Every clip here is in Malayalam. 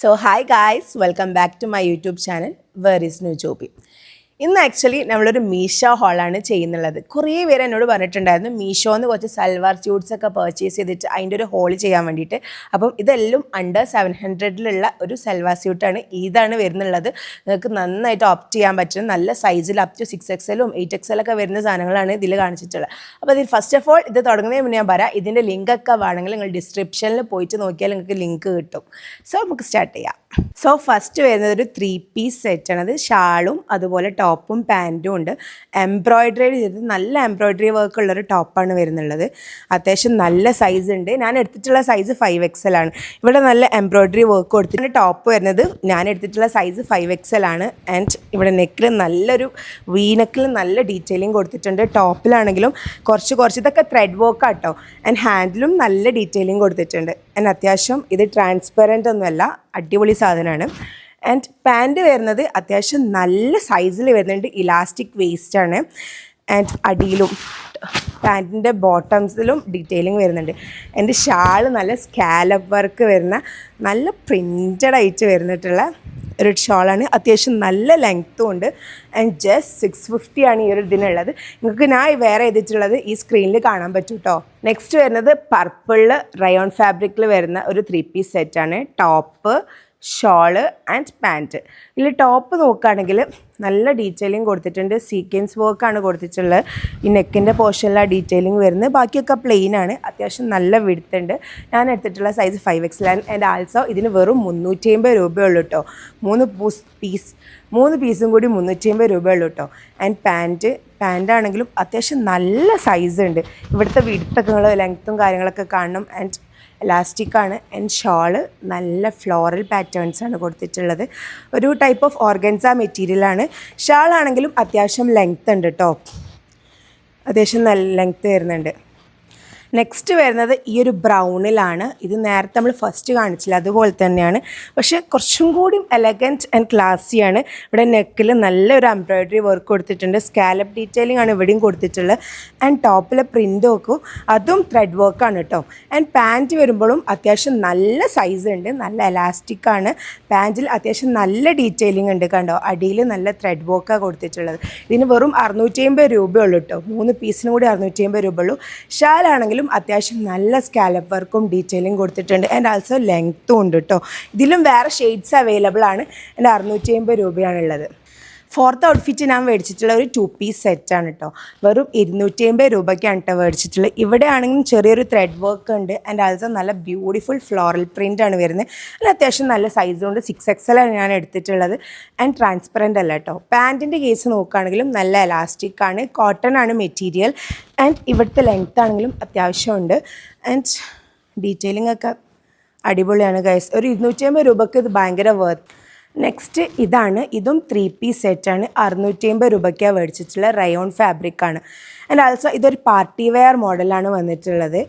So hi guys, welcome back to my YouTube channel, Where is New Joby. ഇന്ന് ആക്ച്വലി നമ്മളൊരു മീഷോ ഹോളാണ് ചെയ്യുന്നുള്ളത്. കുറേ പേര് എന്നോട് പറഞ്ഞിട്ടുണ്ടായിരുന്നു മീഷോന്ന് കുറച്ച് സൽവാർ സ്യൂട്ട്സ് ഒക്കെ പർച്ചേസ് ചെയ്തിട്ട് അതിൻ്റെ ഒരു ഹോൾ ചെയ്യാൻ വേണ്ടിയിട്ട്. അപ്പം ഇതെല്ലാം അണ്ടർ 700 ഒരു സൽവാർ സ്യൂട്ടാണ്. ഇതാണ് വരുന്നുള്ളത്. നിങ്ങൾക്ക് നന്നായിട്ട് ഓപ്റ്റ് ചെയ്യാൻ പറ്റും. നല്ല സൈസിൽ അപ് ടു 6XL 8XL ഒക്കെ വരുന്ന സാധനങ്ങളാണ് ഇതിൽ കാണിച്ചിട്ടുള്ളത്. അപ്പോൾ ഇതിൽ ഫസ്റ്റ് ഓഫ് ഓൾ ഇത് തുടങ്ങുന്നതിന് മുന്നേ ഞാൻ പറയാം, ഇതിൻ്റെ ലിങ്കൊക്കെ വേണമെങ്കിൽ നിങ്ങൾ ഡിസ്ക്രിപ്ഷനിൽ പോയിട്ട് നോക്കിയാൽ നിങ്ങൾക്ക് ലിങ്ക് കിട്ടും. സോ നമുക്ക് സ്റ്റാർട്ട് ചെയ്യാം. സോ ഫസ്റ്റ് വരുന്നത് ഒരു 3 പീസ് സെറ്റാണ്. അത് ഷാളും അതുപോലെ ടോപ്പും പാൻറ്റും ഉണ്ട്. എംബ്രോയിഡറി ചെയ്ത് നല്ല എംബ്രോയിഡറി വർക്ക് ഉള്ളൊരു ടോപ്പാണ് വരുന്നുള്ളത്. അത്യാവശ്യം നല്ല സൈസ് ഉണ്ട്. ഞാൻ എടുത്തിട്ടുള്ള സൈസ് 5XL ആണ്. ഇവിടെ നല്ല എംബ്രോയിഡറി വർക്ക് കൊടുത്തിട്ട് ടോപ്പ് വരുന്നത് ഞാൻ എടുത്തിട്ടുള്ള സൈസ് 5XL ആണ്. ആൻഡ് ഇവിടെ നെക്കിൽ നല്ലൊരു നെക്കിൽ നല്ല ഡീറ്റെയിലിംഗ് കൊടുത്തിട്ടുണ്ട്. ടോപ്പിലാണെങ്കിലും കുറച്ച് ഇതൊക്കെ ത്രെഡ് വർക്ക് ആട്ടോ. ആൻഡ് ഹാൻഡിലും നല്ല ഡീറ്റെയിലിംഗ് കൊടുത്തിട്ടുണ്ട്. ആൻഡ് അത്യാവശ്യം ഇത് ട്രാൻസ്പെറൻ്റ് ഒന്നുമല്ല, അടിപൊളി സാധനമാണ്. ആൻഡ് പാൻറ്റ് വരുന്നത് അത്യാവശ്യം നല്ല സൈസിൽ വരുന്നുണ്ട്. ഇലാസ്റ്റിക് വേസ്റ്റാണ്. ആൻഡ് അടിയിലും പാൻറ്റിൻ്റെ ബോട്ടംസിലും ഡീറ്റെയിലിംഗ് വരുന്നുണ്ട്. എൻ്റെ ഷാൾ നല്ല സ്കാലപ്പ് വർക്ക് വരുന്ന നല്ല പ്രിൻറ്റഡ് ആയിട്ട് വരുന്നിട്ടുള്ള ഒരു ഷോളാണ്. അത്യാവശ്യം നല്ല ലെങ്ത്തും ഉണ്ട്. ആൻഡ് ജസ്റ്റ് 650 ആണ് ഈ ഒരു ഇതിനുള്ളത്. നിങ്ങൾക്ക് ഞാൻ വേറെ ചെയ്തിട്ടുള്ളത് ഈ സ്ക്രീനിൽ കാണാൻ പറ്റും കേട്ടോ. നെക്സ്റ്റ് വരുന്നത് പർപ്പിളിൽ റയോൺ ഫാബ്രിക്കിൽ വരുന്ന ഒരു 3 പീസ് സെറ്റാണ്. Top, shawl and pant. ഇതിൽ ടോപ്പ് നോക്കുകയാണെങ്കിൽ നല്ല ഡീറ്റെയിലിംഗ് കൊടുത്തിട്ടുണ്ട്. സീക്വൻസ് വർക്കാണ് കൊടുത്തിട്ടുള്ളത്. ഈ നെക്കിൻ്റെ പോർഷനിലാണ് ഡീറ്റെയിലിംഗ് വരുന്നത്. ബാക്കിയൊക്കെ പ്ലെയിൻ ആണ്. അത്യാവശ്യം നല്ല വിടുത്തുണ്ട്. ഞാൻ എടുത്തിട്ടുള്ള സൈസ് 5XL ആൻഡ് ആൾസോ ഇതിന് വെറും 350 രൂപയുള്ളൂ കേട്ടോ. 3 പീസും കൂടി 350 രൂപയുള്ളൂ കേട്ടോ. ആൻഡ് പാൻറ്റാണെങ്കിലും അത്യാവശ്യം നല്ല സൈസ് ഉണ്ട്. ഇവിടുത്തെ വിടുത്തൊക്കെ നിങ്ങൾ ലെങ്ത്തും കാര്യങ്ങളൊക്കെ കാണണം. ആൻഡ് ഇലാസ്റ്റിക്കാണ്. ആൻഡ് ഷോള് നല്ല ഫ്ലോറൽ പാറ്റേൺസാണ് കൊടുത്തിട്ടുള്ളത്. ഒരു ടൈപ്പ് ഓഫ് ഓർഗൻസ മെറ്റീരിയലാണ്. ഷാളാണെങ്കിലും അത്യാവശ്യം ലെങ്ത്ത് ഉണ്ട് കേട്ടോ. അത്യാവശ്യം നല്ല ലെങ്ത്ത് വരുന്നുണ്ട്. നെക്സ്റ്റ് വരുന്നത് ഈ ഒരു ബ്രൗണിലാണ്. ഇത് നേരത്തെ നമ്മൾ ഫസ്റ്റ് കാണിച്ചില്ല അതുപോലെ തന്നെയാണ്, പക്ഷേ കുറച്ചും കൂടി എലഗൻറ്റ് ആൻഡ് ക്ലാസിയാണ്. ഇവിടെ നെക്കിൽ നല്ലൊരു എംബ്രോയിഡറി വർക്ക് കൊടുത്തിട്ടുണ്ട്. സ്കാലപ്പ് ഡീറ്റെയിലിംഗ് ആണ് ഇവിടെയും കൊടുത്തിട്ടുള്ളത്. ആൻഡ് ടോപ്പിലെ പ്രിൻ്റ് നോക്കും, അതും ത്രെഡ് വർക്കാണ് കേട്ടോ. ആൻഡ് പാൻറ്റ് വരുമ്പോഴും അത്യാവശ്യം നല്ല സൈസ് ഉണ്ട്. നല്ല എലാസ്റ്റിക്കാണ്. പാൻറ്റിൽ അത്യാവശ്യം നല്ല ഡീറ്റെയിലിംഗ് ഉണ്ട് കണ്ടോ. അടിയിൽ നല്ല ത്രെഡ് വർക്കാണ് കൊടുത്തിട്ടുള്ളത്. ഇതിന് വെറും 650 രൂപയുള്ളൂ കേട്ടോ. 3 പീസിനും കൂടി 650 രൂപയുള്ളൂ. ഷാലാണെങ്കിലും അത്യാവശ്യം നല്ല സ്കാലപ്പ് വർക്കും ഡീറ്റെയിലിംഗ് കൊടുത്തിട്ടുണ്ട്. ആൻഡ് ആൾസോ ലെങ്ത്തും ഉണ്ട് കേട്ടോ. ഇതിലും വേറെ ഷെയ്ഡ്സ് അവൈലബിൾ ആണ്. ആൻഡ് 650 രൂപയാണുള്ളത്. ഫോർത്ത് ഔട്ട്ഫിറ്റ് ഞാൻ മേടിച്ചിട്ടുള്ള ഒരു 2 പീസ് സെറ്റാണ് കേട്ടോ. വെറും 250 രൂപയ്ക്കാണ് കേട്ടോ മേടിച്ചിട്ടുള്ളത്. ഇവിടെ ആണെങ്കിലും ചെറിയൊരു ത്രെഡ് വർക്ക് ഉണ്ട്. ആൻഡ് ആൾസോ നല്ല ബ്യൂട്ടിഫുൾ ഫ്ലോറൽ പ്രിൻ്റാണ് വരുന്നത്. അതിൽ അത്യാവശ്യം നല്ല സൈസ് കൊണ്ട് 6XL ആണ് ഞാൻ എടുത്തിട്ടുള്ളത്. ആൻഡ് ട്രാൻസ്പെറൻ്റ് അല്ല കേട്ടോ. പാൻറ്റിൻ്റെ കേസ് നോക്കുകയാണെങ്കിലും നല്ല എലാസ്റ്റിക് ആണ്. കോട്ടൺ ആണ് മെറ്റീരിയൽ. ആൻഡ് ഇവിടുത്തെ ലെങ്ത് ആണെങ്കിലും അത്യാവശ്യമുണ്ട്. ആൻഡ് ഡീറ്റെയിലിംഗ് ഒക്കെ അടിപൊളിയാണ് ഗൈസ്. ഒരു 250 രൂപയ്ക്ക് ഇത് ഭയങ്കര വർത്ത്. നെക്സ്റ്റ് ഇതാണ്. ഇതും 3 പീസ് സെറ്റാണ്. 650 രൂപയ്ക്കാണ് മേടിച്ചിട്ടുള്ള റയോൺ ഫാബ്രിക്കാണ്. ആൻഡ് ആൾസോ ഇതൊരു പാർട്ടി വെയർ മോഡലാണ് വന്നിട്ടുള്ളത്.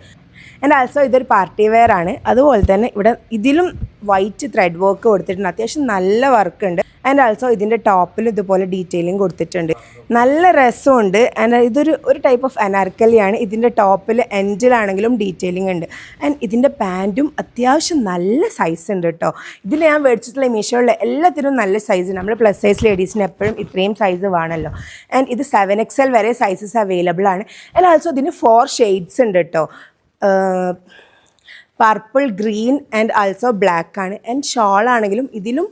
ആൻഡ് ആൾസോ ഇതൊരു പാർട്ടി വെയർ ആണ്. അതുപോലെ തന്നെ ഇവിടെ ഇതിലും വൈറ്റ് ത്രെഡ് വർക്ക് കൊടുത്തിട്ടുണ്ട്. അത്യാവശ്യം നല്ല വർക്ക് ഉണ്ട്. ആൻഡ് ആൾസോ ഇതിൻ്റെ ടോപ്പിൽ ഇതുപോലെ ഡീറ്റെയിലിംഗ് കൊടുത്തിട്ടുണ്ട്. നല്ല രസമുണ്ട്. ആൻഡ് ഒരു ടൈപ്പ് ഓഫ് അനാർക്കലിയാണ്. ഇതിൻ്റെ ടോപ്പിൽ എൻഡിലാണെങ്കിലും ഡീറ്റെയിലിംഗ് ഉണ്ട്. ആൻഡ് ഇതിൻ്റെ പാൻറ്റും അത്യാവശ്യം നല്ല സൈസ് ഉണ്ട് കേട്ടോ. ഇതിൽ ഞാൻ മേടിച്ചിട്ടുള്ള മീഷോയിലെ എല്ലാത്തിനും നല്ല സൈസ്. നമ്മൾ പ്ലസ് സൈസ് ലേഡീസിന് എപ്പോഴും ഇത്രയും സൈസ് വേണമല്ലോ. ആൻഡ് ഇത് 7XL വരെ സൈസസ് അവൈലബിൾ ആണ്. ആൻഡ് ആൾസോ ഇതിന് 4 ഷെയ്ഡ്സ് ഉണ്ട് കേട്ടോ. Purple, green and also black ആണ്. ആൻഡ് ഷോളാണെങ്കിലും ഇതിലും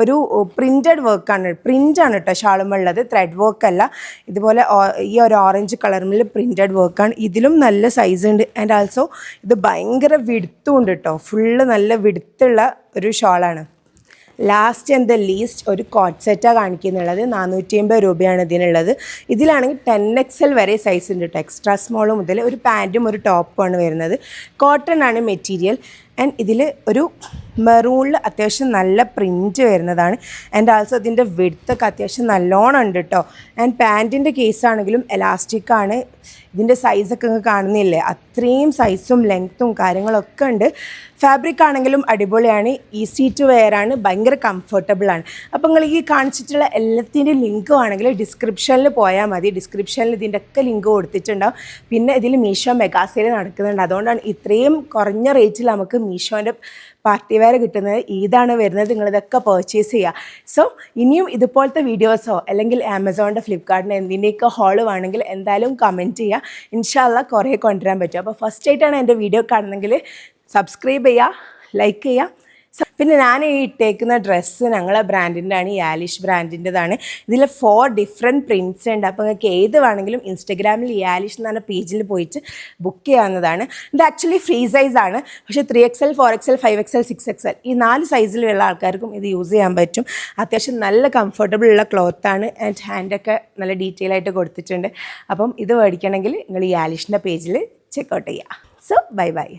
ഒരു പ്രിൻറ്റഡ് വർക്കാണ്. പ്രിൻ്റാണ് കേട്ടോ ഷാളുമുള്ളത്, ത്രെഡ് വർക്കല്ല. ഇതുപോലെ ഈ ഒരു ഓറഞ്ച് കളറിൽ പ്രിൻറ്റഡ് വർക്കാണ്. ഇതിലും നല്ല സൈസ് ഉണ്ട്. ആൻഡ് ആൾസോ ഇത് ഭയങ്കര വിടുത്തും ഉണ്ട് കേട്ടോ. ഫുള്ള് നല്ല വിടുത്തുള്ള ഒരു ഷോളാണ്. ലാസ്റ്റ് ആൻഡ് ദ ലീസ്റ്റ് ഒരു കോട്ട് സെറ്റാണ് കാണിക്കുന്നുള്ളത്. 450 രൂപയാണ് ഇതിനുള്ളത്. ഇതിലാണെങ്കിൽ 10XL വരെ സൈസ് ഉണ്ട് കേട്ടോ. എക്സ്ട്രാ സ്മോൾ മുതൽ ഒരു പാൻറ്റും ഒരു ടോപ്പുമാണ് വരുന്നത്. കോട്ടൺ ആണ് മെറ്റീരിയൽ. ആൻഡ് ഇതിൽ ഒരു മെറൂണിൽ അത്യാവശ്യം നല്ല പ്രിൻറ്റ് വരുന്നതാണ്. ആൻഡ് ആൾസോ ഇതിൻ്റെ വിഡ്ത്തൊക്കെ അത്യാവശ്യം നല്ലോണം ഉണ്ട് കേട്ടോ. ആൻഡ് പാൻറ്റിൻ്റെ കേസാണെങ്കിലും എലാസ്റ്റിക്കാണ്. ഇതിൻ്റെ സൈസൊക്കെ കാണുന്നില്ലേ, അത്രയും സൈസും ലെങ്ത്തും കാര്യങ്ങളൊക്കെ ഉണ്ട്. ഫാബ്രിക് ആണെങ്കിലും അടിപൊളിയാണ്. ഈസി ടു വെയർ ആണ്. ഭയങ്കര കംഫർട്ടബിളാണ്. അപ്പോൾ നിങ്ങൾ ഈ കാണിച്ചിട്ടുള്ള എല്ലാത്തിൻ്റെ ലിങ്കും ആണെങ്കിൽ ഡിസ്ക്രിപ്ഷനിൽ പോയാൽ മതി. ഡിസ്ക്രിപ്ഷനിൽ ഇതിൻ്റെ ഒക്കെ ലിങ്ക് കൊടുത്തിട്ടുണ്ടാവും. പിന്നെ ഇതിൽ മീഷോ മെഗാ സെയിൽ നടക്കുന്നുണ്ട്. അതുകൊണ്ടാണ് ഇത്രയും കുറഞ്ഞ റേറ്റിൽ നമുക്ക് മീഷോൻ്റെ പാർട്ടി വെയർ കിട്ടുന്നത് ഈദാണ് വരുന്നത്. നിങ്ങളിതൊക്കെ പർച്ചേസ് ചെയ്യുക. സോ ഇനിയും ഇതുപോലത്തെ വീഡിയോസോ അല്ലെങ്കിൽ ആമസോണിൻ്റെ ഫ്ലിപ്കാർട്ടിൻ്റെ എന്തിൻ്റെയൊക്കെ ഹോള് വേണമെങ്കിൽ എന്തായാലും കമൻറ്റ് ചെയ്യുക. ഇൻഷാ അള്ളാ കുറേ കൊണ്ടുവരാൻ പറ്റും. അപ്പോൾ ഫസ്റ്റ് ആയിട്ടാണ് എൻ്റെ വീഡിയോ കാണുന്നെങ്കിൽ സബ്സ്ക്രൈബ് ചെയ്യുക, ലൈക്ക് ചെയ്യുക. പിന്നെ ഞാൻ ഈ ഇട്ടേക്കുന്ന ഡ്രസ്സ് ഞങ്ങളെ ബ്രാൻഡിൻ്റെ ആണ്, ഈ ആലിഷ് ബ്രാൻഡിൻ്റെതാണ്. ഇതിൽ 4 ഡിഫറെൻറ്റ് പ്രിൻറ്റ്സ് ഉണ്ട്. അപ്പോൾ നിങ്ങൾക്ക് ഏത് വേണമെങ്കിലും ഇൻസ്റ്റഗ്രാമിൽ ഈ ആലിഷ് എന്ന് പറഞ്ഞ പേജിൽ പോയിട്ട് ബുക്ക് ചെയ്യാവുന്നതാണ്. ഇത് ആക്ച്വലി ഫ്രീ സൈസാണ്. പക്ഷേ 3XL, 4XL, 5XL, 6XL ഈ 4 സൈസിലുള്ള ആൾക്കാർക്കും ഇത് യൂസ് ചെയ്യാൻ പറ്റും. അത്യാവശ്യം നല്ല കംഫർട്ടബിൾ ഉള്ള ക്ലോത്താണ്. ആൻഡ് ഹാൻഡൊക്കെ നല്ല ഡീറ്റെയിൽ ആയിട്ട് കൊടുത്തിട്ടുണ്ട്. അപ്പം ഇത് മേടിക്കണമെങ്കിൽ നിങ്ങൾ ഈ ആലിഷിൻ്റെ പേജിൽ ചെക്കൗട്ട് ചെയ്യുക. So bye bye.